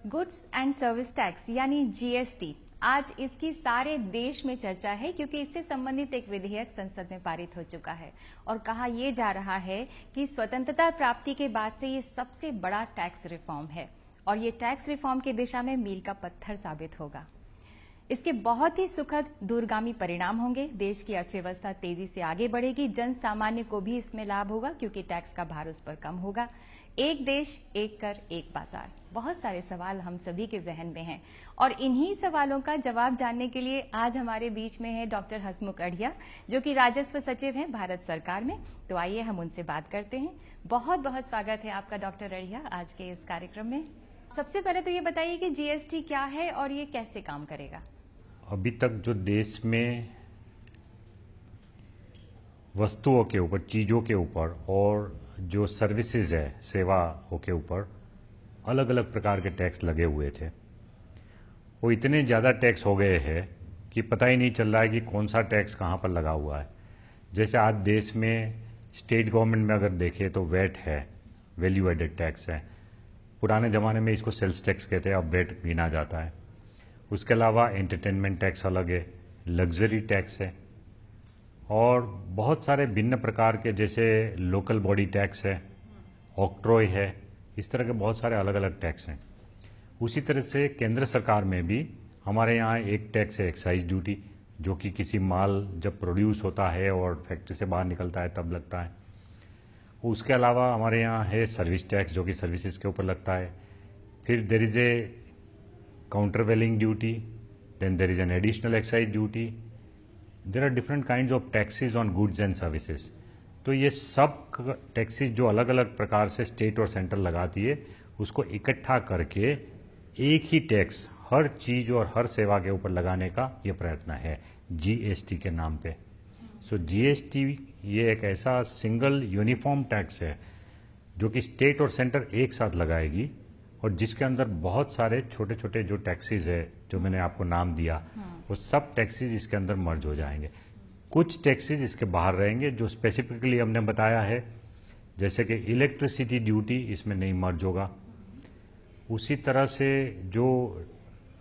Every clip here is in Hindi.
गुड्स एंड सर्विस टैक्स यानी जीएसटी, आज इसकी सारे देश में चर्चा है क्योंकि इससे संबंधित एक विधेयक संसद में पारित हो चुका है और कहा यह जा रहा है कि स्वतंत्रता प्राप्ति के बाद से ये सबसे बड़ा टैक्स रिफॉर्म है और ये टैक्स रिफॉर्म की दिशा में मील का पत्थर साबित होगा। इसके बहुत ही सुखद दूरगामी परिणाम होंगे। देश की अर्थव्यवस्था तेजी से आगे बढ़ेगी, जन सामान्य को भी इसमें लाभ होगा क्योंकि टैक्स का भार उस पर कम होगा। एक देश, एक कर, एक बाजार, बहुत सारे सवाल हम सभी के जहन में हैं और इन्हीं सवालों का जवाब जानने के लिए आज हमारे बीच में है डॉक्टर हसमुख अढ़िया, जो कि राजस्व सचिव हैं भारत सरकार में। तो आइए हम उनसे बात करते हैं। बहुत बहुत स्वागत है आपका डॉक्टर अढ़िया आज के इस कार्यक्रम में। सबसे पहले तो ये बताइए कि जीएसटी क्या है और ये कैसे काम करेगा। अभी तक जो देश में वस्तुओं के ऊपर, चीज़ों के ऊपर और जो सर्विसेज है, सेवाओं के ऊपर अलग अलग प्रकार के टैक्स लगे हुए थे, वो इतने ज़्यादा टैक्स हो गए हैं कि पता ही नहीं चल रहा है कि कौन सा टैक्स कहाँ पर लगा हुआ है। जैसे आज देश में स्टेट गवर्नमेंट में अगर देखें तो वैट है, वैल्यू एडेड टैक्स है। पुराने ज़माने में इसको सेल्स टैक्स कहते हैं, अब वैट गिना जाता है। उसके अलावा एंटरटेनमेंट टैक्स अलग है, लग्जरी टैक्स है और बहुत सारे भिन्न प्रकार के जैसे लोकल बॉडी टैक्स है, ऑक्ट्रॉय है, इस तरह के बहुत सारे अलग अलग टैक्स हैं। उसी तरह से केंद्र सरकार में भी हमारे यहाँ एक टैक्स है एक्साइज ड्यूटी, जो कि किसी माल जब प्रोड्यूस होता है और फैक्ट्री से बाहर निकलता है तब लगता है। उसके अलावा हमारे यहाँ है सर्विस टैक्स, जो कि सर्विसेज के ऊपर लगता है। फिर there is a countervailing duty, then there is an additional excise duty. There are different kinds of taxes on goods and services. तो ये सब टैक्सेस जो अलग अलग प्रकार से स्टेट और सेंटर लगाती है, उसको इकट्ठा करके एक ही टैक्स हर चीज और हर सेवा के ऊपर लगाने का ये प्रयत्न है जीएसटी के नाम पे। सो जीएसटी ये एक ऐसा सिंगल यूनिफॉर्म टैक्स है जो कि स्टेट और सेंटर एक साथ लगाएगी और जिसके अंदर बहुत सारे छोटे छोटे जो टैक्सेस है, जो मैंने आपको नाम दिया, वो सब टैक्सेस इसके अंदर मर्ज हो जाएंगे। कुछ टैक्सेस इसके बाहर रहेंगे जो स्पेसिफिकली हमने बताया है, जैसे कि इलेक्ट्रिसिटी ड्यूटी इसमें नहीं मर्ज होगा। उसी तरह से जो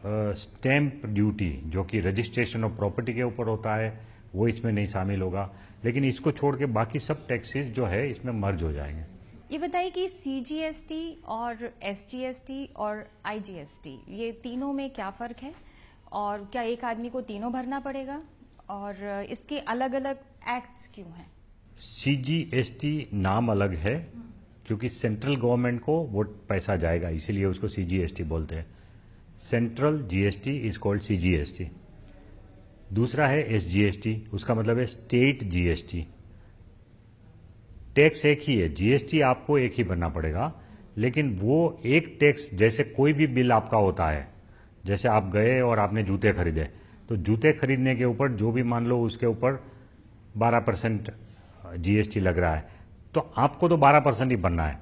स्टैंप ड्यूटी, जो कि रजिस्ट्रेशन ऑफ प्रॉपर्टी के ऊपर होता है, वो इसमें नहीं शामिल होगा। लेकिन इसको छोड़ के बाकी सब टैक्सेस जो है इसमें मर्ज हो जाएंगे। ये बताइए कि सीजीएसटी और एसजीएसटी और आईजीएसटी, ये तीनों में क्या फर्क है और क्या एक आदमी को तीनों भरना पड़ेगा और इसके अलग अलग एक्ट्स क्यों हैं? सीजीएसटी नाम अलग है क्योंकि सेंट्रल गवर्नमेंट को वो पैसा जाएगा, इसीलिए उसको सीजीएसटी बोलते हैं। Central GST is called CGST. दूसरा है एसजीएसटी, उसका मतलब है स्टेट जीएसटी। टैक्स एक ही है, जीएसटी आपको एक ही भरना पड़ेगा, लेकिन वो एक टैक्स, जैसे कोई भी बिल आपका होता है, जैसे आप गए और आपने जूते खरीदे, तो जूते खरीदने के ऊपर जो भी मान लो उसके ऊपर 12% जीएसटी लग रहा है, तो आपको तो 12% ही भरना है,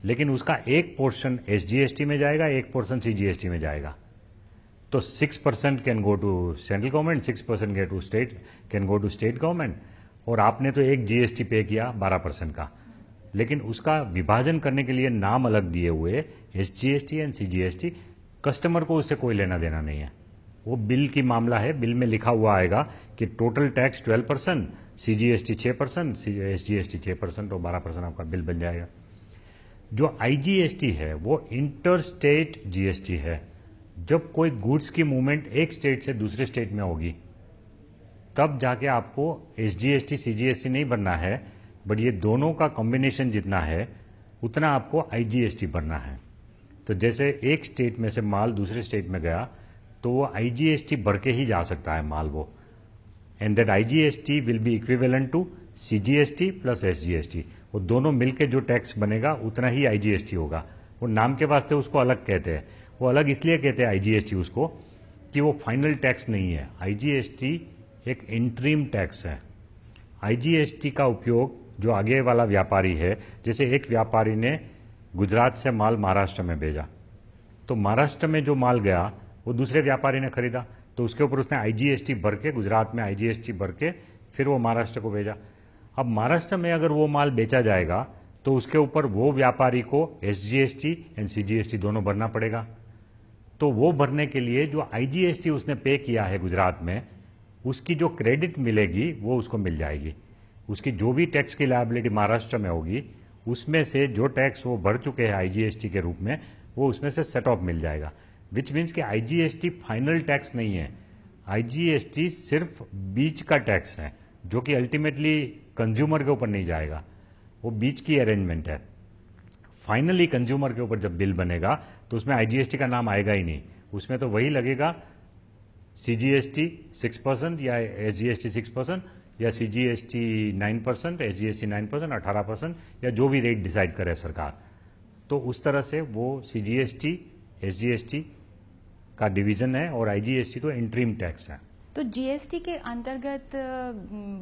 लेकिन उसका एक पोर्शन एसजीएसटी में जाएगा, एक पोर्शन सीजीएसटी में जाएगा। तो 6% can go to central government, 6% can go to state government, और आपने तो एक जीएसटी पे किया 12% का, लेकिन उसका विभाजन करने के लिए नाम अलग दिए हुए एसजीएसटी एंड सीजीएसटी। कस्टमर को उससे कोई लेना देना नहीं है, वो बिल की मामला है। बिल में लिखा हुआ आएगा कि टोटल टैक्स 12%, सीजीएसटी 6%, एसजीएसटी 6% और 12% आपका बिल बन जाएगा। जो आईजीएसटी है वो इंटर स्टेट जीएसटी है। जब कोई गुड्स की मूवमेंट एक स्टेट से दूसरे स्टेट में होगी तब जाके आपको एसजीएसटी सीजीएसटी नहीं भरना है, बट ये दोनों का कॉम्बिनेशन जितना है उतना आपको आईजीएसटी भरना है। तो जैसे एक स्टेट में से माल दूसरे स्टेट में गया तो वो आईजीएसटी भर के ही जा सकता है माल वो, and that IGST will be equivalent to CGST plus SGST. वो दोनों मिलके जो टैक्स बनेगा उतना ही आईजीएसटी होगा। वो नाम के वास्ते उसको अलग कहते हैं, वो अलग इसलिए कहते हैं आईजीएसटी उसको कि वो फाइनल टैक्स नहीं है। आईजीएसटी एक इंटरिम टैक्स है। आईजीएसटी का उपयोग जो आगे वाला व्यापारी है, जैसे एक व्यापारी ने गुजरात से माल महाराष्ट्र में भेजा, तो महाराष्ट्र में जो माल गया वो दूसरे व्यापारी ने खरीदा, तो उसके ऊपर उसने आईजीएसटी भर के, गुजरात में आईजीएसटी भर के फिर वो महाराष्ट्र को भेजा। अब महाराष्ट्र में अगर वो माल बेचा जाएगा तो उसके ऊपर वो व्यापारी को एसजीएसटी एंड सीजीएसटी दोनों भरना पड़ेगा। तो वो भरने के लिए जो आईजीएसटी उसने पे किया है गुजरात में, उसकी जो क्रेडिट मिलेगी वो उसको मिल जाएगी। उसकी जो भी टैक्स की लायबिलिटी महाराष्ट्र में होगी, उसमें से जो टैक्स वो भर चुके हैं आईजीएसटी के रूप में, वो उसमें से सेट ऑफ मिल जाएगा। विच मीन्स कि आईजीएसटी फाइनल टैक्स नहीं है, आईजीएसटी सिर्फ बीच का टैक्स है, जो कि अल्टीमेटली कंज्यूमर के ऊपर नहीं जाएगा, वो बीच की अरेंजमेंट है। फाइनली कंज्यूमर के ऊपर जब बिल बनेगा तो उसमें आईजीएसटी का नाम आएगा ही नहीं, उसमें तो वही लगेगा सीजीएसटी 6% या एसजीएसटी 6% या सीजीएसटी 9%, एसजीएसटी 9%, 18% या जो भी रेट डिसाइड करे सरकार। तो उस तरह से वो सीजीएसटी एसजीएसटी का डिवीजन है और आईजीएसटी तो इंटरिम टैक्स है। तो जीएसटी के अंतर्गत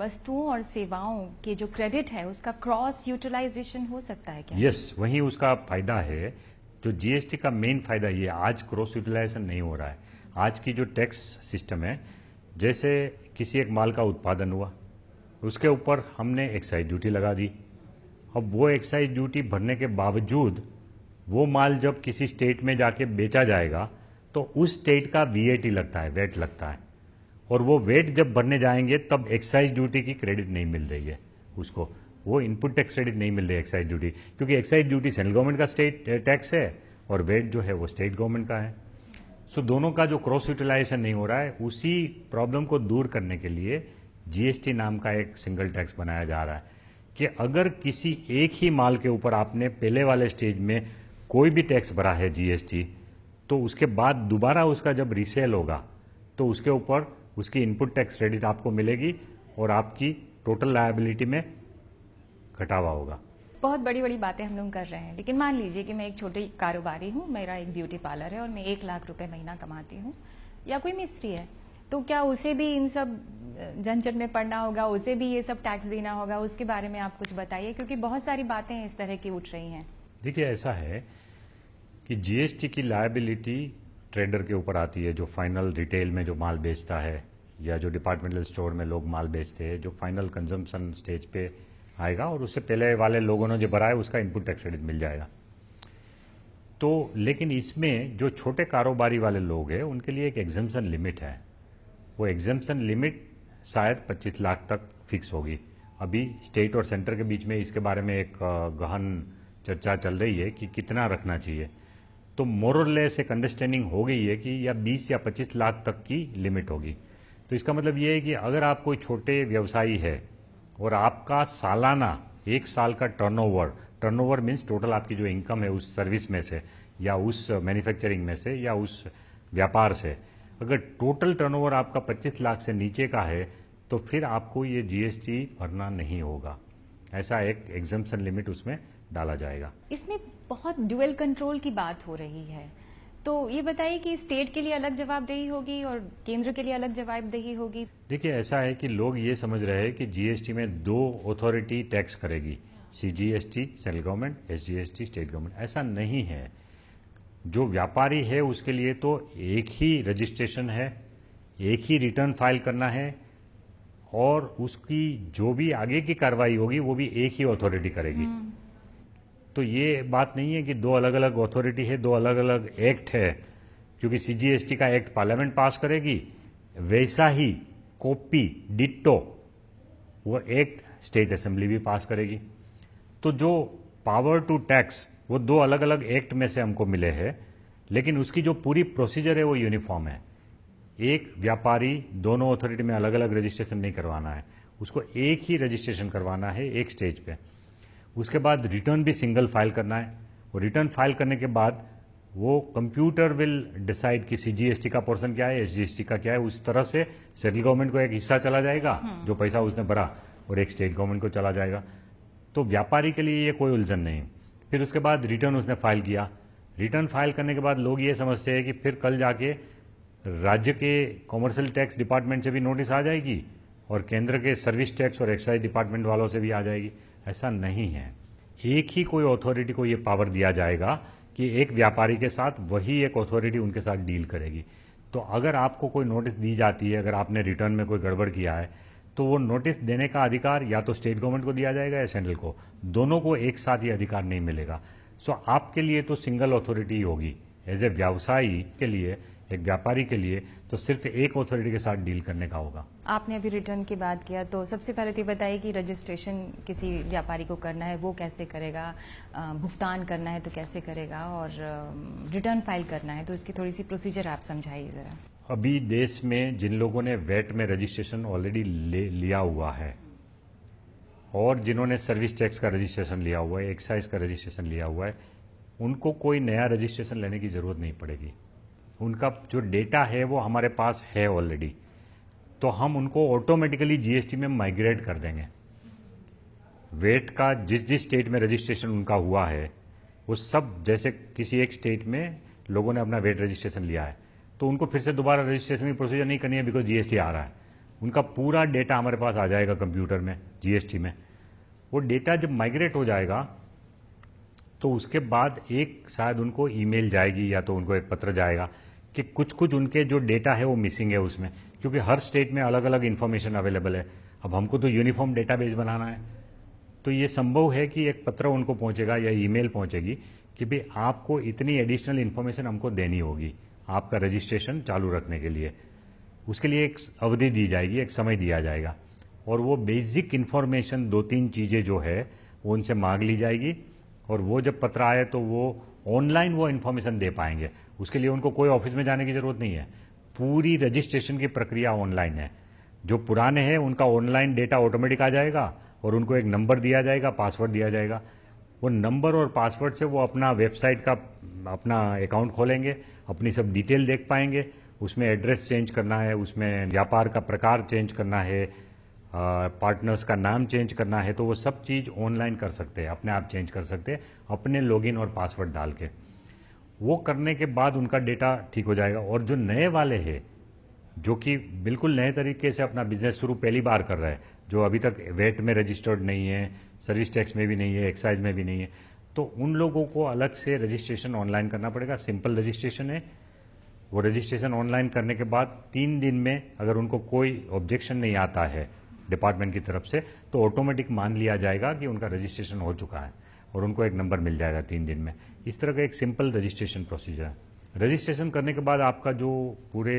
वस्तुओं और सेवाओं के जो क्रेडिट है उसका क्रॉस यूटिलाइजेशन हो सकता है क्या? यस, वही उसका फायदा है। जो जीएसटी का मेन फायदा ये, आज क्रॉस यूटिलाइजेशन नहीं हो रहा है। आज की जो टैक्स सिस्टम है, जैसे किसी एक माल का उत्पादन हुआ, उसके ऊपर हमने एक्साइज ड्यूटी लगा दी। अब वो एक्साइज ड्यूटी भरने के बावजूद वो माल जब किसी स्टेट में जाके बेचा जाएगा तो उस स्टेट का वीएटी लगता है, वेट लगता है, और वो वेट जब भरने जाएंगे तब एक्साइज ड्यूटी की क्रेडिट नहीं मिल रही है उसको, वो इनपुट टैक्स क्रेडिट नहीं मिल रही है एक्साइज ड्यूटी, क्योंकि एक्साइज ड्यूटी सेंट्रल गवर्नमेंट का स्टेट टैक्स है और वेट जो है वो स्टेट गवर्नमेंट का है। सो दोनों का जो क्रॉस यूटिलाइजेशन नहीं हो रहा है, उसी प्रॉब्लम को दूर करने के लिए जीएसटी नाम का एक सिंगल टैक्स बनाया जा रहा है कि अगर किसी एक ही माल के ऊपर आपने पहले वाले स्टेज में कोई भी टैक्स भरा है जीएसटी, तो उसके बाद दोबारा उसका जब रीसेल होगा तो उसके ऊपर उसकी इनपुट टैक्स क्रेडिट आपको मिलेगी और आपकी टोटल लायबिलिटी में घटावा होगा। बहुत बड़ी बड़ी बातें हम लोग कर रहे हैं, लेकिन मान लीजिए कि मैं एक छोटी कारोबारी हूँ, मेरा एक ब्यूटी पार्लर है और मैं 1 लाख रुपए महीना कमाती हूँ, या कोई मिस्त्री है, तो क्या उसे भी इन सब झंझट में पड़ना होगा, उसे भी ये सब टैक्स देना होगा? उसके बारे में आप कुछ बताइए, क्योंकि बहुत सारी बातें इस तरह की उठ रही हैं। देखिए, ऐसा है कि जीएसटी की लायबिलिटी ट्रेडर के ऊपर आती है, जो फाइनल रिटेल में जो माल बेचता है या जो डिपार्टमेंटल स्टोर में लोग माल बेचते हैं, जो फाइनल कंजम्पशन स्टेज पे आएगा और उससे पहले वाले लोगों ने जो भरा है उसका इनपुट टैक्स क्रेडिट मिल जाएगा। तो लेकिन इसमें जो छोटे कारोबारी वाले लोग हैं उनके लिए एक एग्जम्पशन लिमिट है, वो एग्जम्पशन लिमिट शायद 25 लाख तक फिक्स होगी। अभी स्टेट और सेंटर के बीच में इसके बारे में एक गहन चर्चा चल रही है कि कितना रखना चाहिए। तो मोरलेस एक अंडरस्टैंडिंग हो गई है कि या 20 या 25 लाख तक की लिमिट होगी। तो इसका मतलब ये है कि अगर आप कोई छोटे व्यवसायी है और आपका सालाना 1 साल का टर्नओवर मीन्स टोटल आपकी जो इनकम है उस सर्विस में से या उस मैन्युफैक्चरिंग में से या उस व्यापार से, अगर टोटल टर्नओवर आपका 25 लाख से नीचे का है तो फिर आपको ये जीएसटी भरना नहीं होगा। ऐसा एक एग्जम्पशन लिमिट उसमें डाला जाएगा। इसमें बहुत ड्यूअल कंट्रोल की बात हो रही है, तो ये बताइए कि स्टेट के लिए अलग जवाबदेही होगी और केंद्र के लिए अलग जवाबदेही होगी? देखिए, ऐसा है कि लोग ये समझ रहे हैं कि जीएसटी में 2 अथॉरिटी टैक्स करेगी, CGST central government, SGST state government. ऐसा नहीं है। जो व्यापारी है उसके लिए तो एक ही रजिस्ट्रेशन है, एक ही रिटर्न फाइल करना है और उसकी जो भी आगे की कार्रवाई होगी वो भी एक ही अथॉरिटी करेगी। तो ये बात नहीं है कि 2 अलग अलग अथॉरिटी है, 2 अलग अलग एक्ट है, क्योंकि सीजीएसटी का एक्ट पार्लियामेंट पास करेगी, वैसा ही कॉपी डिट्टो वो एक्ट स्टेट असेंबली भी पास करेगी। तो जो पावर टू टैक्स वो 2 अलग अलग एक्ट में से हमको मिले हैं, लेकिन उसकी जो पूरी प्रोसीजर है वो यूनिफॉर्म है। एक व्यापारी दोनों अथॉरिटी में अलग अलग रजिस्ट्रेशन नहीं करवाना है, उसको एक ही रजिस्ट्रेशन करवाना है एक स्टेज पे। उसके बाद रिटर्न भी सिंगल फाइल करना है, और रिटर्न फाइल करने के बाद वो कंप्यूटर विल डिसाइड कि सीजीएसटी का पोर्शन क्या है, एसजीएसटी का क्या है। उस तरह से सेंट्रल गवर्नमेंट को एक हिस्सा चला जाएगा जो पैसा उसने भरा, और एक स्टेट गवर्नमेंट को चला जाएगा। तो व्यापारी के लिए ये कोई उलझन नहीं। फिर उसके बाद रिटर्न उसने फाइल किया, रिटर्न फाइल करने के बाद लोग ये समझते हैं कि फिर कल जाके राज्य के कॉमर्शियल टैक्स डिपार्टमेंट से भी नोटिस आ जाएगी और केंद्र के सर्विस टैक्स और एक्साइज डिपार्टमेंट वालों से भी आ जाएगी। ऐसा नहीं है। एक ही कोई अथॉरिटी को ये पावर दिया जाएगा कि एक व्यापारी के साथ वही एक अथॉरिटी उनके साथ डील करेगी। तो अगर आपको कोई नोटिस दी जाती है, अगर आपने रिटर्न में कोई गड़बड़ किया है, तो वो नोटिस देने का अधिकार या तो स्टेट गवर्नमेंट को दिया जाएगा या सेंट्रल को, दोनों को एक साथ ये अधिकार नहीं मिलेगा। सो आपके लिए तो सिंगल अथॉरिटी होगी एज ए व्यवसायी के लिए, एक व्यापारी के लिए तो सिर्फ एक अथॉरिटी के साथ डील करने का होगा। आपने अभी रिटर्न की बात किया, तो सबसे पहले तो बताइए कि रजिस्ट्रेशन किसी व्यापारी को करना है वो कैसे करेगा, भुगतान करना है तो कैसे करेगा, और रिटर्न फाइल करना है तो इसकी थोड़ी सी प्रोसीजर आप समझाइए जरा। अभी देश में जिन लोगों ने वैट में रजिस्ट्रेशन ऑलरेडी लिया हुआ है और जिन्होंने सर्विस टैक्स का रजिस्ट्रेशन लिया हुआ है, एक्साइज का रजिस्ट्रेशन लिया हुआ है, उनको कोई नया रजिस्ट्रेशन लेने की जरूरत नहीं पड़ेगी। उनका जो डेटा है वो हमारे पास है ऑलरेडी, तो हम उनको ऑटोमेटिकली जीएसटी में माइग्रेट कर देंगे। वेट का जिस जिस स्टेट में रजिस्ट्रेशन उनका हुआ है वो सब, जैसे किसी एक स्टेट में लोगों ने अपना वेट रजिस्ट्रेशन लिया है तो उनको फिर से दोबारा रजिस्ट्रेशन की प्रोसीजर नहीं करनी है, बिकॉज जीएसटी आ रहा है। उनका पूरा डेटा हमारे पास आ जाएगा कंप्यूटर में, जीएसटी में। वो डेटा जब माइग्रेट हो जाएगा तो उसके बाद एक शायद उनको ईमेल जाएगी या तो उनको एक पत्र जाएगा कि कुछ कुछ उनके जो डेटा है वो मिसिंग है उसमें, क्योंकि हर स्टेट में अलग अलग इन्फॉर्मेशन अवेलेबल है। अब हमको तो यूनिफॉर्म डेटाबेस बनाना है, तो ये संभव है कि एक पत्र उनको पहुंचेगा या ईमेल पहुंचेगी कि भाई आपको इतनी एडिशनल इन्फॉर्मेशन हमको देनी होगी आपका रजिस्ट्रेशन चालू रखने के लिए। उसके लिए एक अवधि दी जाएगी, एक समय दिया जाएगा, और वो बेसिक इन्फॉर्मेशन 2-3 चीजें जो है वो उनसे मांग ली जाएगी, और वो जब पत्र आए तो वो ऑनलाइन वो इन्फॉर्मेशन दे पाएंगे। उसके लिए उनको कोई ऑफिस में जाने की जरूरत नहीं है, पूरी रजिस्ट्रेशन की प्रक्रिया ऑनलाइन है। जो पुराने हैं उनका ऑनलाइन डेटा ऑटोमेटिक आ जाएगा और उनको एक नंबर दिया जाएगा, पासवर्ड दिया जाएगा। वो नंबर और पासवर्ड से वो अपना वेबसाइट का अपना अकाउंट खोलेंगे, अपनी सब डिटेल देख पाएंगे। उसमें एड्रेस चेंज करना है, उसमें व्यापार का प्रकार चेंज करना है, पार्टनर्स का नाम चेंज करना है, तो वो सब चीज ऑनलाइन कर सकते हैं, अपने आप चेंज कर सकते हैं अपने लॉगिन और पासवर्ड डाल के। वो करने के बाद उनका डेटा ठीक हो जाएगा। और जो नए वाले हैं जो कि बिल्कुल नए तरीके से अपना बिजनेस शुरू पहली बार कर रहा है, जो अभी तक वेट में रजिस्टर्ड नहीं है, सर्विस टैक्स में भी नहीं है, एक्साइज में भी नहीं है, तो उन लोगों को अलग से रजिस्ट्रेशन ऑनलाइन करना पड़ेगा। सिंपल रजिस्ट्रेशन है। वो रजिस्ट्रेशन ऑनलाइन करने के बाद 3 दिन में अगर उनको कोई ऑब्जेक्शन नहीं आता है डिपार्टमेंट की तरफ से, तो ऑटोमेटिक मान लिया जाएगा कि उनका रजिस्ट्रेशन हो चुका है और उनको एक नंबर मिल जाएगा 3 दिन में। इस तरह का एक सिंपल रजिस्ट्रेशन प्रोसीजर है। रजिस्ट्रेशन करने के बाद आपका जो पूरे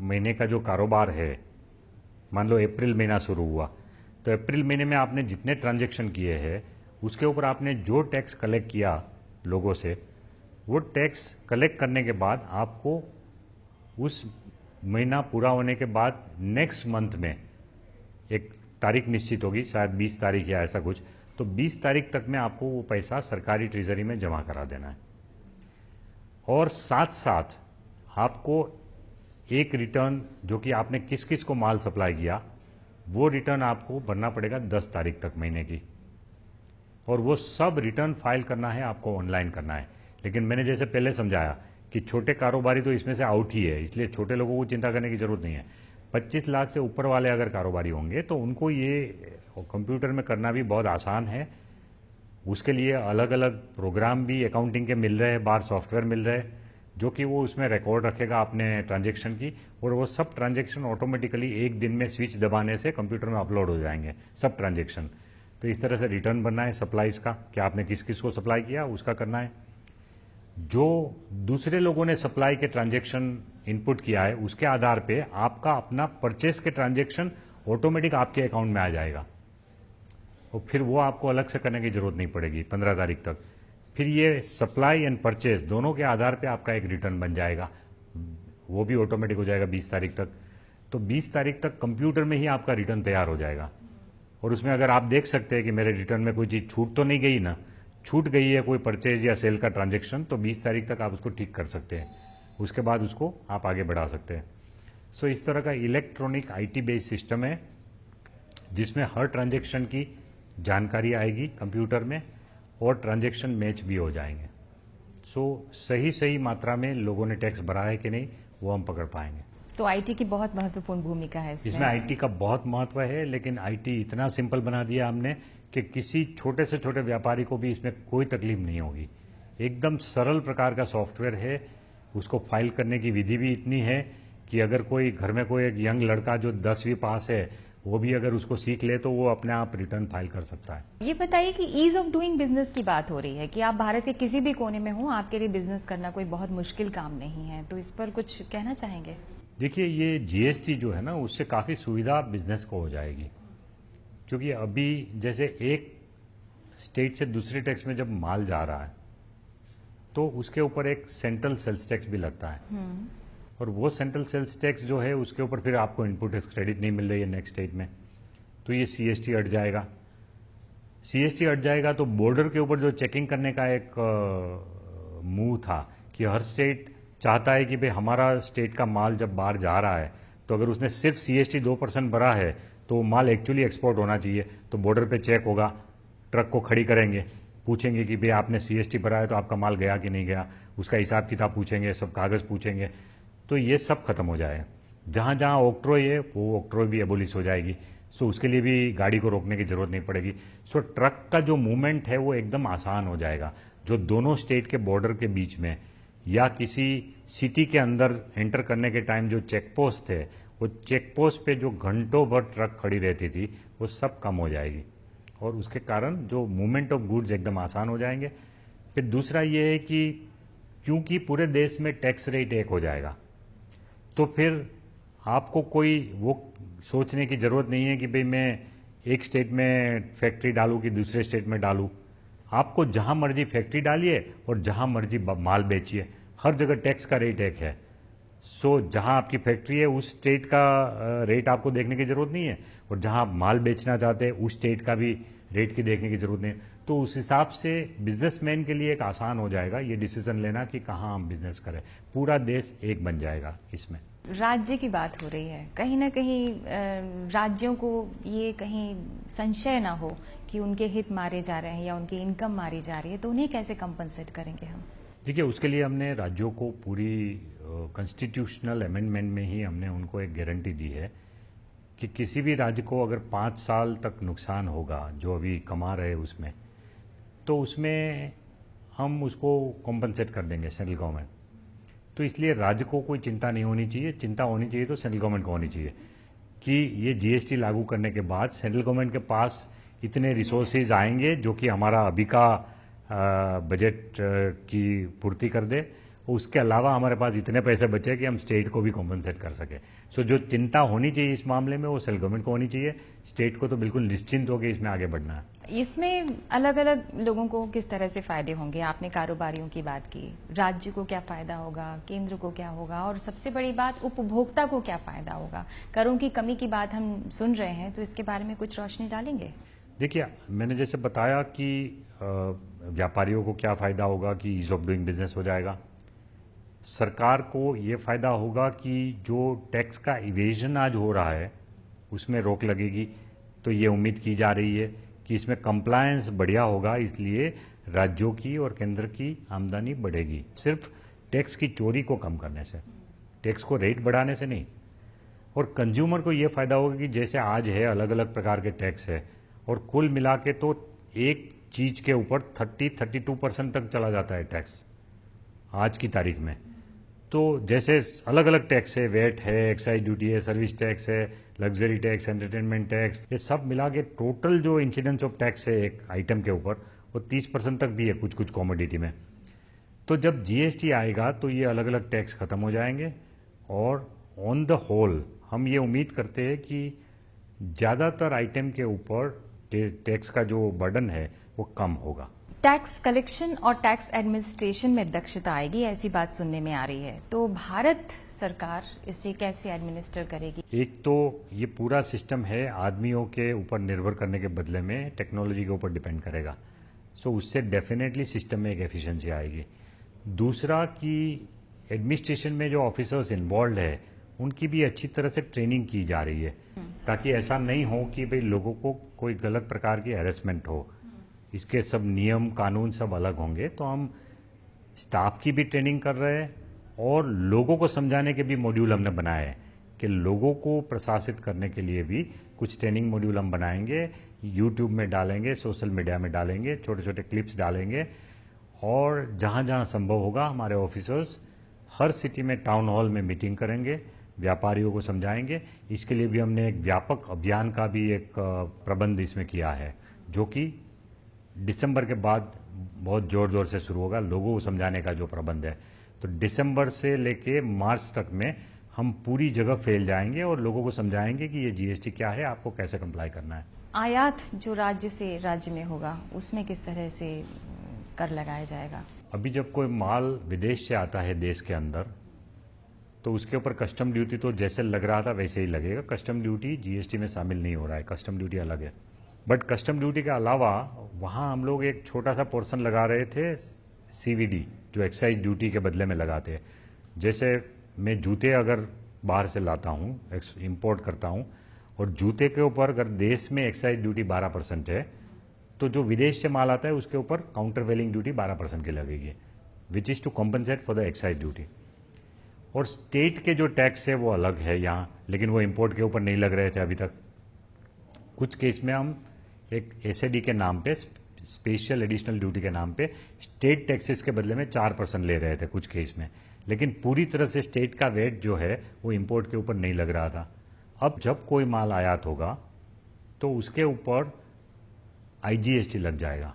महीने का जो कारोबार है, मान लो अप्रैल महीना शुरू हुआ, तो अप्रैल महीने में आपने जितने ट्रांजैक्शन किए हैं उसके ऊपर आपने जो टैक्स कलेक्ट किया लोगों से, वो टैक्स कलेक्ट करने के बाद आपको उस महीना पूरा होने के बाद नेक्स्ट मंथ में एक तारीख निश्चित होगी, शायद 20 तारीख या ऐसा कुछ, तो 20 तारीख तक में आपको वो पैसा सरकारी ट्रेजरी में जमा करा देना है। और साथ साथ आपको एक रिटर्न जो कि आपने किस किस को माल सप्लाई किया, वो रिटर्न आपको भरना पड़ेगा 10 तारीख तक महीने की। और वो सब रिटर्न फाइल करना है, आपको ऑनलाइन करना है। लेकिन मैंने जैसे पहले समझाया कि छोटे कारोबारी तो इसमें से आउट ही है, इसलिए छोटे लोगों को चिंता करने की जरूरत नहीं है। 25 लाख से ऊपर वाले अगर कारोबारी होंगे तो उनको ये कंप्यूटर में करना भी बहुत आसान है। उसके लिए अलग अलग प्रोग्राम भी अकाउंटिंग के मिल रहे हैं, बाहर सॉफ्टवेयर मिल रहे हैं, जो कि वो उसमें रिकॉर्ड रखेगा अपने ट्रांजैक्शन की, और वो सब ट्रांजैक्शन ऑटोमेटिकली एक दिन में स्विच दबाने से कंप्यूटर में अपलोड हो जाएंगे सब ट्रांजैक्शन। तो इस तरह से रिटर्न बनना है सप्लाईज का, कि आपने किस किस को सप्लाई किया उसका करना है। जो दूसरे लोगों ने सप्लाई के ट्रांजैक्शन इनपुट किया है उसके आधार पे आपका अपना परचेस के ट्रांजैक्शन ऑटोमेटिक आपके अकाउंट में आ जाएगा, और फिर वो आपको अलग से करने की जरूरत नहीं पड़ेगी 15 तारीख तक। फिर ये सप्लाई एंड परचेस दोनों के आधार पे आपका एक रिटर्न बन जाएगा, वो भी ऑटोमेटिक हो जाएगा 20 तारीख तक। तो 20 तारीख तक कंप्यूटर में ही आपका रिटर्न तैयार हो जाएगा। और उसमें अगर आप देख सकते हैं कि मेरे रिटर्न में कोई चीज छूट तो नहीं गई ना, छूट गई है कोई परचेज या सेल का ट्रांजैक्शन, तो 20 तारीख तक आप उसको ठीक कर सकते हैं। उसके बाद उसको आप आगे बढ़ा सकते हैं। सो इस तरह का इलेक्ट्रॉनिक आईटी बेस्ड सिस्टम है जिसमें हर ट्रांजैक्शन की जानकारी आएगी कंप्यूटर में और ट्रांजैक्शन मैच भी हो जाएंगे। सो सही मात्रा में लोगों ने टैक्स भरा है कि नहीं वो हम पकड़ पाएंगे। तो आईटी की बहुत महत्वपूर्ण भूमिका है इसमें आईटी का बहुत महत्व है, लेकिन आईटी इतना सिंपल बना दिया हमने कि किसी छोटे से छोटे व्यापारी को भी इसमें कोई तकलीफ नहीं होगी। एकदम सरल प्रकार का सॉफ्टवेयर है। उसको फाइल करने की विधि भी इतनी है कि अगर कोई घर में कोई एक यंग लड़का जो 10वीं पास है वो भी अगर उसको सीख ले तो वो अपने आप रिटर्न फाइल कर सकता है। ये बताइए कि ईज ऑफ डूइंग बिजनेस की बात हो रही है कि आप भारत के किसी भी कोने में हो, आपके लिए बिजनेस करना कोई बहुत मुश्किल काम नहीं है, तो इस पर कुछ कहना चाहेंगे? देखिए, ये जीएसटी जो है ना, उससे काफ़ी सुविधा बिजनेस को हो जाएगी, क्योंकि अभी जैसे एक स्टेट से दूसरे टैक्स में जब माल जा रहा है तो उसके ऊपर एक सेंट्रल सेल्स टैक्स भी लगता है, और वो सेंट्रल सेल्स टैक्स जो है उसके ऊपर फिर आपको इनपुट टैक्स क्रेडिट नहीं मिल रही है नेक्स्ट स्टेट में, तो ये सीएसटी हट जाएगा। सीएसटी हट जाएगा तो बॉर्डर के ऊपर जो चेकिंग करने का एक मूव था कि हर स्टेट चाहता है कि भाई हमारा स्टेट का माल जब बाहर जा रहा है तो अगर उसने सिर्फ सीएसटी 2% भरा है तो माल एक्चुअली एक्सपोर्ट होना चाहिए, तो बॉर्डर पे चेक होगा, ट्रक को खड़ी करेंगे, पूछेंगे कि भाई आपने सीएसटी भरा है तो आपका माल गया कि नहीं गया, उसका हिसाब किताब पूछेंगे, सब कागज पूछेंगे, तो ये सब खत्म हो जाएगा। जहां जहां ऑक्ट्रोय है वो ऑक्ट्रोय भी एबोलिश हो जाएगी, सो उसके लिए भी गाड़ी को रोकने की जरूरत नहीं पड़ेगी। सो ट्रक का जो मूवमेंट है वो एकदम आसान हो जाएगा, जो दोनों स्टेट के बॉर्डर के बीच में या किसी सिटी के अंदर एंटर करने के टाइम जो चेक पोस्ट थे, वो चेक पोस्ट पे जो घंटों भर ट्रक खड़ी रहती थी वो सब कम हो जाएगी, और उसके कारण जो मूवमेंट ऑफ गुड्स एकदम आसान हो जाएंगे। फिर दूसरा ये है कि क्योंकि पूरे देश में टैक्स रेट एक हो जाएगा, तो फिर आपको कोई वो सोचने की जरूरत नहीं है कि भाई मैं एक स्टेट में फैक्ट्री डालूं कि दूसरे स्टेट में डालूं। आपको जहां मर्जी फैक्ट्री डालिए और जहां मर्जी माल बेचिए, हर जगह टैक्स का रेट एक है। सो जहां आपकी फैक्ट्री है उस स्टेट का रेट आपको देखने की जरूरत नहीं है, और जहां आप माल बेचना चाहते हैं उस स्टेट का भी रेट की देखने की जरूरत नहीं है। तो उस हिसाब से बिजनेसमैन के लिए एक आसान हो जाएगा ये डिसीजन लेना कि कहाँ हम बिजनेस करें, पूरा देश एक बन जाएगा इसमें। राज्य की बात हो रही है, कहीं ना कहीं राज्यों को ये कहीं संशय ना हो कि उनके हित मारे जा रहे हैं या उनकी इनकम मारी जा रही है, तो उन्हें कैसे कंपनसेट करेंगे हम? देखिए, उसके लिए हमने राज्यों को पूरी कॉन्स्टिट्यूशनल अमेंडमेंट में ही हमने उनको एक गारंटी दी है कि किसी भी राज्य को अगर 5 साल तक नुकसान होगा जो अभी कमा रहे उसमें, तो उसमें हम उसको कॉम्पनसेट कर देंगे सेंट्रल गवर्नमेंट। तो इसलिए राज्य को कोई चिंता नहीं होनी चाहिए, चिंता होनी चाहिए तो सेंट्रल गवर्नमेंट को होनी चाहिए कि ये जीएसटी लागू करने के बाद सेंट्रल गवर्नमेंट के पास इतने रिसोर्सेज आएंगे जो कि हमारा अभी का बजट की पूर्ति कर दे, उसके अलावा हमारे पास इतने पैसे बचे कि हम स्टेट को भी कॉम्पनसेट कर सके। सो जो चिंता होनी चाहिए इस मामले में वो सेंट्रल गवर्नमेंट को होनी चाहिए, स्टेट को तो बिल्कुल निश्चिंत होकर इसमें आगे बढ़ना है। इसमें अलग अलग लोगों को किस तरह से फायदे होंगे? आपने कारोबारियों की बात की, राज्य को क्या फायदा होगा, केंद्र को क्या होगा, और सबसे बड़ी बात उपभोक्ता को क्या फायदा होगा? करों की कमी की बात हम सुन रहे हैं, तो इसके बारे में कुछ रोशनी डालेंगे? देखिए, मैंने जैसे बताया कि व्यापारियों को क्या फायदा होगा कि ईज ऑफ डूइंग बिजनेस हो जाएगा। सरकार को ये फायदा होगा कि जो टैक्स का इवेजन आज हो रहा है उसमें रोक लगेगी, तो ये उम्मीद की जा रही है कि इसमें कंप्लायंस बढ़िया होगा, इसलिए राज्यों की और केंद्र की आमदनी बढ़ेगी, सिर्फ टैक्स की चोरी को कम करने से, टैक्स को रेट बढ़ाने से नहीं। और कंज्यूमर को ये फायदा होगा कि जैसे आज है अलग अलग प्रकार के टैक्स है, और कुल मिला के तो एक चीज के ऊपर 32% तक चला जाता है टैक्स आज की तारीख में। तो जैसे अलग अलग टैक्स है, वेट है, एक्साइज ड्यूटी है, सर्विस टैक्स है, लग्जरी टैक्स, एंटरटेनमेंट टैक्स, ये सब मिला के टोटल जो इंसिडेंस ऑफ टैक्स है एक आइटम के ऊपर वो 30% तक भी है कुछ कुछ कॉमोडिटी में। तो जब जीएसटी आएगा तो ये अलग अलग टैक्स खत्म हो जाएंगे, और ऑन द होल हम ये उम्मीद करते हैं कि ज्यादातर आइटम के ऊपर टैक्स का जो बर्डन है वो कम होगा। टैक्स कलेक्शन और टैक्स एडमिनिस्ट्रेशन में दक्षता आएगी, ऐसी बात सुनने में आ रही है, तो भारत सरकार इसे कैसे एडमिनिस्टर करेगी? एक तो ये पूरा सिस्टम है आदमियों के ऊपर निर्भर करने के बदले में टेक्नोलॉजी के ऊपर डिपेंड करेगा, सो उससे डेफिनेटली सिस्टम में एक एफिशिएंसी आएगी। दूसरा कि एडमिनिस्ट्रेशन में जो ऑफिसर्स इन्वॉल्व है उनकी भी अच्छी तरह से ट्रेनिंग की जा रही है, ताकि ऐसा नहीं हो कि भाई लोगों को कोई गलत प्रकार की हैरेसमेंट हो। इसके सब नियम कानून सब अलग होंगे, तो हम स्टाफ की भी ट्रेनिंग कर रहे हैं और लोगों को समझाने के भी मॉड्यूल हमने बनाए हैं कि लोगों को प्रशासित करने के लिए भी कुछ ट्रेनिंग मॉड्यूल हम बनाएंगे, यूट्यूब में डालेंगे, सोशल मीडिया में डालेंगे, छोटे छोटे क्लिप्स डालेंगे, और जहां जहां संभव होगा हमारे ऑफिसर्स हर सिटी में टाउन हॉल में मीटिंग करेंगे, व्यापारियों को समझाएंगे। इसके लिए भी हमने एक व्यापक अभियान का भी एक प्रबंध इसमें किया है, जो कि दिसंबर के बाद बहुत जोर जोर से शुरू होगा, लोगों को समझाने का जो प्रबंध है। तो दिसंबर से लेके मार्च तक में हम पूरी जगह फैल जाएंगे और लोगों को समझाएंगे कि ये जीएसटी क्या है, आपको कैसे कंप्लाई करना है। आयात जो राज्य से राज्य में होगा उसमें किस तरह से कर लगाया जाएगा? अभी जब कोई माल विदेश से आता है देश के अंदर, तो उसके ऊपर कस्टम ड्यूटी तो जैसे लग रहा था वैसे ही लगेगा। कस्टम ड्यूटी जीएसटी में शामिल नहीं हो रहा है, कस्टम ड्यूटी अलग है। बट कस्टम ड्यूटी के अलावा वहाँ हम लोग एक छोटा सा पोर्शन लगा रहे थे सीवीडी, जो एक्साइज ड्यूटी के बदले में लगाते हैं। जैसे मैं जूते अगर बाहर से लाता हूँ, इंपोर्ट करता हूँ, और जूते के ऊपर अगर देश में एक्साइज ड्यूटी 12% है, तो जो विदेश से माल आता है उसके ऊपर काउंटर वेलिंग ड्यूटी 12% की लगेगी, which is to compensate for the excise duty. और स्टेट के जो टैक्स है वो अलग है यहाँ, लेकिन वो इंपोर्ट के ऊपर नहीं लग रहे थे अभी तक। कुछ केस में हम एक एसएडी के नाम पे, स्पेशल एडिशनल ड्यूटी के नाम पे, स्टेट टैक्सेस के बदले में 4% ले रहे थे कुछ केस में, लेकिन पूरी तरह से स्टेट का वेट जो है वो इंपोर्ट के ऊपर नहीं लग रहा था। अब जब कोई माल आयात होगा तो उसके ऊपर आईजीएसटी लग जाएगा,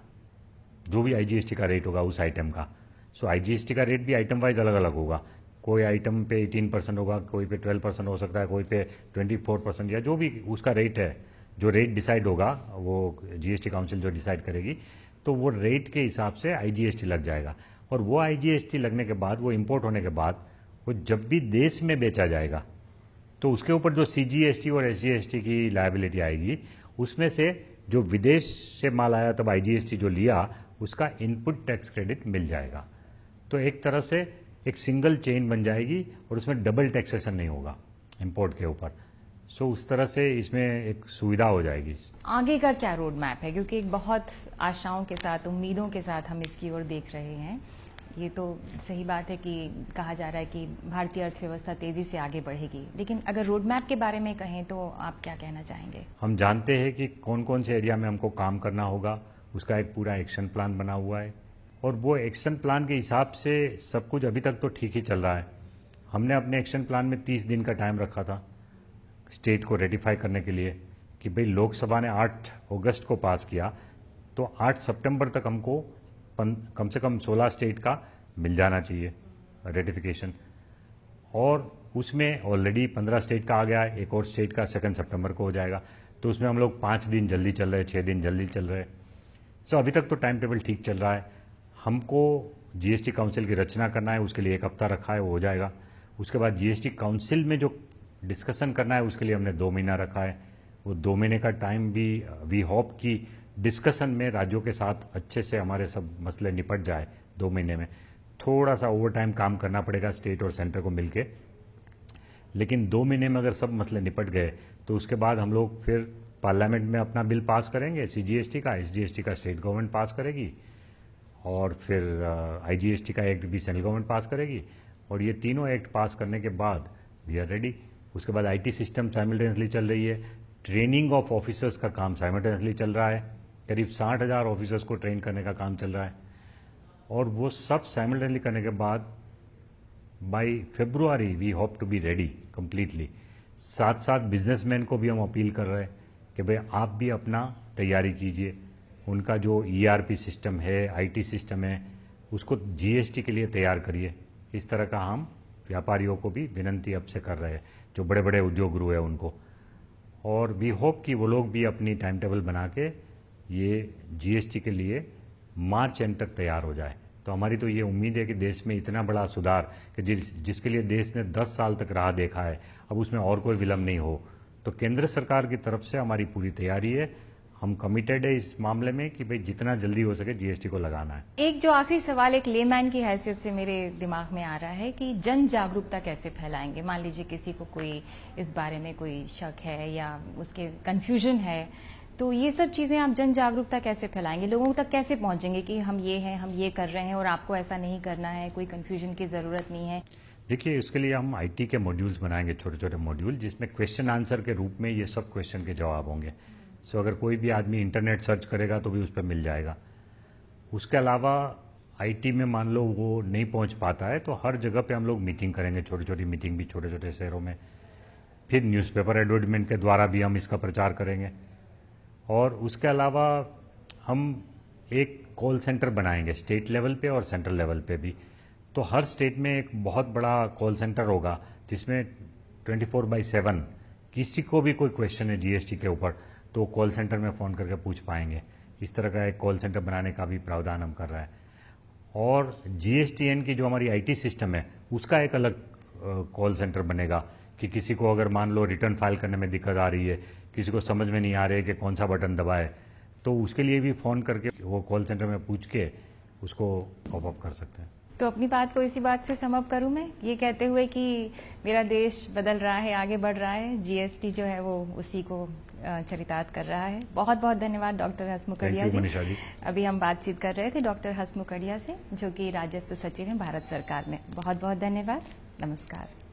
जो भी आईजीएसटी का रेट होगा उस आइटम का। सो आईजीएसटी का रेट भी आइटम वाइज अलग अलग होगा। कोई आइटम पे 18% होगा, कोई पे 12% हो सकता है, कोई पे 24%, या जो भी उसका रेट है, जो रेट डिसाइड होगा वो जीएसटी काउंसिल जो डिसाइड करेगी, तो वो रेट के हिसाब से आईजीएसटी लग जाएगा। और वो आईजीएसटी लगने के बाद, वो इंपोर्ट होने के बाद, वो जब भी देश में बेचा जाएगा तो उसके ऊपर जो सीजीएसटी और एसजीएसटी की लायबिलिटी आएगी, उसमें से जो विदेश से माल आया तब आईजीएसटी जो लिया उसका इनपुट टैक्स क्रेडिट मिल जाएगा। तो एक तरह से एक सिंगल चेन बन जाएगी और उसमें डबल टैक्सेशन नहीं होगा इंपोर्ट के ऊपर। सो उस तरह से इसमें एक सुविधा हो जाएगी। आगे का क्या रोड मैप है, क्योंकि एक बहुत आशाओं के साथ, उम्मीदों के साथ हम इसकी ओर देख रहे हैं। ये तो सही बात है कि कहा जा रहा है कि भारतीय अर्थव्यवस्था तेजी से आगे बढ़ेगी, लेकिन अगर रोड मैप के बारे में कहें तो आप क्या कहना चाहेंगे? हम जानते हैं कि कौन कौन से एरिया में हमको काम करना होगा, उसका एक पूरा एक्शन प्लान बना हुआ है, और वो एक्शन प्लान के हिसाब से सब कुछ अभी तक तो ठीक ही चल रहा है। हमने अपने एक्शन प्लान में 30 दिन का टाइम रखा था स्टेट को रेटिफाई करने के लिए, कि भाई लोकसभा ने 8 अगस्त को पास किया, तो 8 सितंबर तक हमको कम से कम 16 स्टेट का मिल जाना चाहिए रेटिफिकेशन। और उसमें ऑलरेडी 15 स्टेट का आ गया है, एक और स्टेट का 2 सितंबर को हो जाएगा। तो उसमें हम लोग 5 दिन जल्दी चल रहे हैं, 6 दिन जल्दी चल रहे हैं। सो अभी तक तो टाइम टेबल ठीक चल रहा है। हमको जीएसटी काउंसिल की रचना करना है, उसके लिए 1 हफ्ता रखा है, वो हो जाएगा। उसके बाद जीएसटी काउंसिल में जो डिस्कशन करना है उसके लिए हमने 2 महीना रखा है। वो 2 महीने का टाइम भी वी होप कि डिस्कशन में राज्यों के साथ अच्छे से हमारे सब मसले निपट जाए 2 महीने में। थोड़ा सा ओवर टाइम काम करना पड़ेगा स्टेट और सेंटर को मिलके, लेकिन 2 महीने में अगर सब मसले निपट गए तो उसके बाद हम लोग फिर पार्लियामेंट में अपना बिल पास करेंगे, सीजीएसटी का, एसजीएसटी का स्टेट गवर्नमेंट पास करेगी, और फिर आईजीएसटी का एक्ट भी सेंट्रल गवर्नमेंट पास करेगी। और ये तीनों एक्ट पास करने के बाद वी आर रेडी। उसके बाद आईटी सिस्टम साइमल्टेनियसली चल रही है, ट्रेनिंग ऑफ ऑफिसर्स का काम साइमल्टेनियसली चल रहा है, करीब 60,000 ऑफिसर्स को ट्रेन करने का काम चल रहा है। और वो सब साइमल्टेनियसली करने के बाद by February we hope to be ready completely. साथ साथ बिजनेसमैन को भी हम अपील कर रहे हैं कि भाई आप भी अपना तैयारी कीजिए। उनका जो ईआरपी सिस्टम है, आईटी सिस्टम है, उसको जीएसटी के लिए तैयार करिए। इस तरह का हम व्यापारियों को भी विनंती अब से कर रहे हैं, जो बड़े बड़े उद्योग गृह है उनको। और वी होप कि वो लोग भी अपनी टाइम टेबल बना के ये जीएसटी के लिए मार्च एंड तक तैयार हो जाए। तो हमारी तो ये उम्मीद है कि देश में इतना बड़ा सुधार कि जिसके लिए देश ने 10 साल तक राह देखा है, अब उसमें और कोई विलम्ब नहीं हो। तो केंद्र सरकार की तरफ से हमारी पूरी तैयारी है। हम कमिटेड है इस मामले में कि भाई जितना जल्दी हो सके जीएसटी को लगाना है। एक जो आखिरी सवाल एक लेमैन की हैसियत से मेरे दिमाग में आ रहा है कि जन जागरूकता कैसे फैलाएंगे? मान लीजिए किसी को कोई इस बारे में कोई शक है या उसके कंफ्यूजन है, तो ये सब चीजें आप जन जागरूकता कैसे फैलाएंगे? लोगों तक कैसे पहुंचेंगे कि हम ये हैं, हम ये कर रहे हैं और आपको ऐसा नहीं करना है, कोई कंफ्यूजन की जरूरत नहीं है? देखिए, इसके लिए हम आईटी के मॉड्यूल्स बनाएंगे, छोटे छोटे मॉड्यूल, जिसमें क्वेश्चन आंसर के रूप में ये सब क्वेश्चन के जवाब होंगे। सो अगर कोई भी आदमी इंटरनेट सर्च करेगा तो भी उस पर मिल जाएगा। उसके अलावा आईटी में मान लो वो नहीं पहुंच पाता है तो हर जगह पे हम लोग मीटिंग करेंगे, छोटी छोटी मीटिंग भी छोटे छोटे शहरों में। फिर न्यूज़पेपर एडवर्टाइजमेंट के द्वारा भी हम इसका प्रचार करेंगे। और उसके अलावा हम एक कॉल सेंटर बनाएंगे स्टेट लेवल पे और सेंट्रल लेवल पे भी। तो हर स्टेट में एक बहुत बड़ा कॉल सेंटर होगा जिसमें 24/7 किसी को भी कोई क्वेश्चन है जीएसटी के ऊपर तो कॉल सेंटर में फ़ोन करके पूछ पाएंगे। इस तरह का एक कॉल सेंटर बनाने का भी प्रावधान हम कर रहे हैं। और जीएसटीएन की जो हमारी आईटी सिस्टम है उसका एक अलग कॉल सेंटर बनेगा कि किसी को अगर मान लो रिटर्न फाइल करने में दिक्कत आ रही है, किसी को समझ में नहीं आ रही है कि कौन सा बटन दबाए, तो उसके लिए भी फ़ोन करके वो कॉल सेंटर में पूछ के उसको कॉप अप कर सकते हैं। तो अपनी बात को इसी बात से समअप करूं मैं ये कहते हुए कि मेरा देश बदल रहा है, आगे बढ़ रहा है, जीएसटी जो है वो उसी को चरितार्थ कर रहा है। बहुत बहुत धन्यवाद डॉक्टर हसमुखड़िया जी। अभी हम बातचीत कर रहे थे डॉक्टर हसमुखड़िया से जो कि राजस्व सचिव हैं भारत सरकार में। बहुत बहुत धन्यवाद। नमस्कार।